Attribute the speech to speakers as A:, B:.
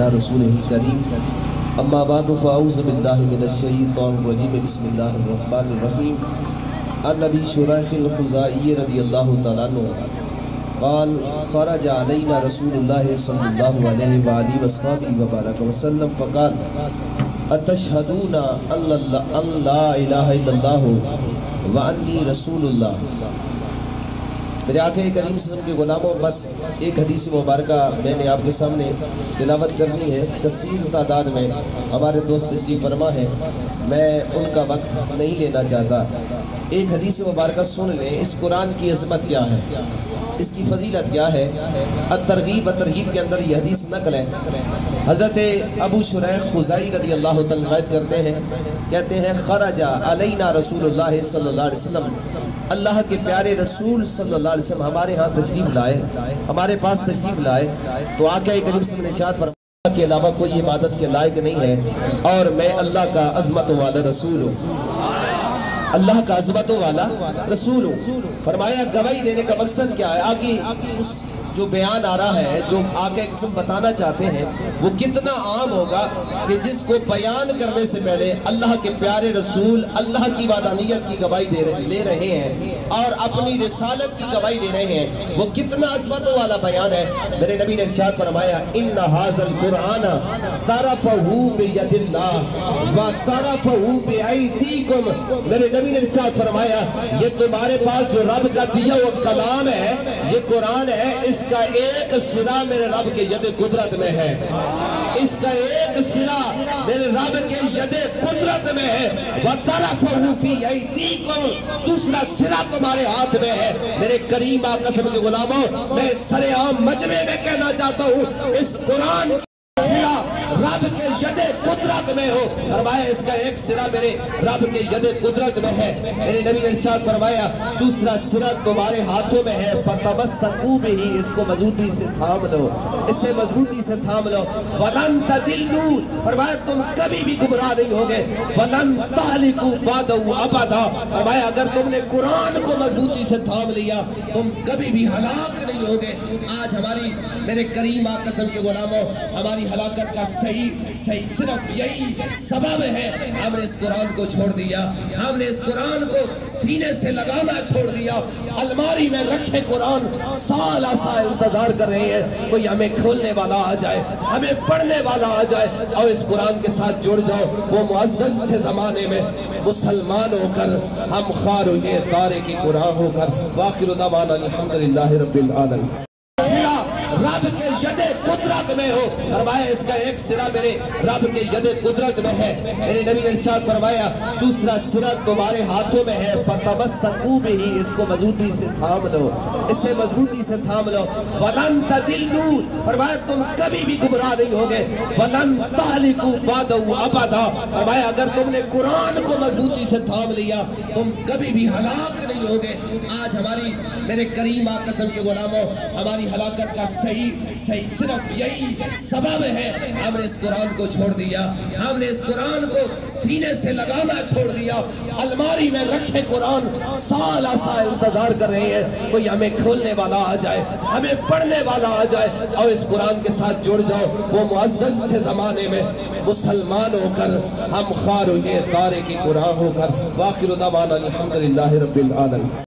A: رسول کریم اما بعد فاعوذ باللہ من الشیطان الرجیم بسم اللہ الرحمن الرحیم عن ابی شریح الخزاعی رضی اللہ تعالیٰ عنہ قال خرج علینا رسول اللہ صلی اللہ علیہ وآلہ وصحبہ وبارک وسلم فقال اتشہدون ان لا الہ الا اللہ وانی رسول اللہ۔ میرے آقا کریم صلی اللہ علیہ وسلم کے غلاموں، بس ایک حدیث مبارکہ میں نے آپ کے سامنے تلاوت کرنی ہے۔ کثیر تعداد میں ہمارے دوست تشریف فرما ہے، میں ان کا وقت نہیں لینا چاہتا۔ ایک حدیث مبارکہ سن لیں، اس قرآن کی عظمت کیا ہے، اس کی فضیلت کیا ہے۔ الترغیب و ترغیب کے اندر یہ حدیث نقل ہے۔ حضرت ابو شریح خزاعی رضی اللہ تعالیٰ روایت کرتے ہیں، کہتے ہیں خرج علینا رسول اللہ صلی اللہ علیہ وسلم، اللہ کے پیارے رسول صلی اللہ علیہ وسلم ہمارے ہاں تشریف لائے، ہمارے پاس تشریف لائے تو آقا کریم صلی اللہ علیہ وسلم نے ارشاد فرمایا کے علاوہ کوئی عبادت کے لائق نہیں ہے اور میں اللہ کا عظمت والا رسول ہوں، اللہ کا عظمت والا رسول ہوں۔ فرمایا گواہی دینے کا مقصد کیا ہے؟ آگے جو بیان آ رہا ہے، جو آقا قسم بتانا چاہتے ہیں وہ کتنا عام ہوگا کہ جس کو بیان کرنے سے پہلے اللہ کے پیارے رسول اللہ کی وحدانیت کی گواہی لے رہے ہیں اور اپنی رسالت کی گواہی دے رہے ہیں، وہ کتنا عظمت والا بیان ہے۔ میرے نبی نے ارشاد فرمایا ان ھذا القرآن طرفہ بید اللہ و طرفہ بایدیکم۔ میرے نبی نے ارشاد فرمایا یہ تمہارے پاس جو رب کا دیا وہ کلام ہے، یہ قرآن ہے، اس کا ایک سرا میرے رب کے ید قدرت میں ہے، اس کا ایک سرا میرے رب کے ید قدرت میں ہے، وَطَرَفَهُ فِي أَيْدِيكُمْ، دوسرا سرا تمہارے ہاتھ میں ہے۔ میرے کریم آقا قسم کے غلاموں، میں سر عام مجمع میں کہنا چاہتا ہوں اس قرآن سرا رب کے ید قدرت میں ہو۔ فرمایا اس کا ایک سرا میرے رب کے ید قدرت میں ہے۔ میرے نبی نے ارشاد فرمایا دوسرا سرا تمہارے ہاتھوں میں ہے، فَتَمَسَّكُوا بِهِ، اس کو مضبوطی سے تھام لو، اسے مضبوطی سے تھام لو، وَلَن تَضِلُّوا، فرمایا تم کبھی بھی گمراہ نہیں ہوگے، وَلَن تَهْلِكُوا بَعْدَهُ أَبَدًا، فرمایا اگر تم نے قرآن کو مضبوطی سے تھام لیا تم کبھی بھی ہلاک نہیں ہوگے۔ آج ہماری میرے کریم آقا قسم کے غلاموں، ہماری ہلاکت کا صحیح صرف یہی سبب ہے، ہم نے اس قرآن کو چھوڑ دیا، ہم نے اس قرآن کو سینے سے لگانا چھوڑ دیا، الماری میں رکھے قرآن سال سال انتظار کر رہے ہیں کوئی ہمیں کھولنے والا آ جائے، ہمیں پڑھنے والا آ جائے اور اس قرآن کے ساتھ جڑ جاؤ۔ وہ معزز تھے زمانے میں، مسلمان ہو کر ہم خوار ہوئے دارے کی قرآن ہو کر۔ وآخر دعوانا الحمدللہ رب العالمین۔ رب کے ید قدرت میں ہو، فرمایا اس کا ایک سرا میرے رب کے ید قدرت میں ہے۔ میرے نبی نے ارشاد فرمایا دوسرا سرا تمہارے ہاتھوں میں ہے، فَتَمَسَّكُوا بِهِ، اس کو مضبوطی سے تھام لو، اسے مضبوطی سے تھام لو، وَلَن تَضِلُّوا، فرمایا تم کبھی بھی گمراہ نہیں ہوگے، وَلَن تَهْلِكُوا بَعْدَهُ أَبَدًا، فرمایا اگر تم نے قرآن کو مضبوطی سے تھام لیا تم کبھی بھی ہلاک نہیں ہوگے۔ آج ہماری میرے کریم آقا قسم کے غلاموں، ہماری ہلاکت کا صحیح صرف یہی سبب ہے، ہم نے اس قرآن کو چھوڑ دیا، ہم نے اس قرآن کو سینے سے لگانا چھوڑ دیا، الماری میں رکھے قرآن سال سال انتظار کر رہے ہیں کوئی ہمیں کھولنے والا آ جائے، ہمیں پڑھنے والا آ جائے اور اس قرآن کے ساتھ جڑ جاؤ۔ وہ معزز تھے زمانے میں، مسلمان ہو کر ہم خوار ہوئے دارے کی قرآن ہو کر۔ وآخر دعوانا الحمدللہ رب العالمین۔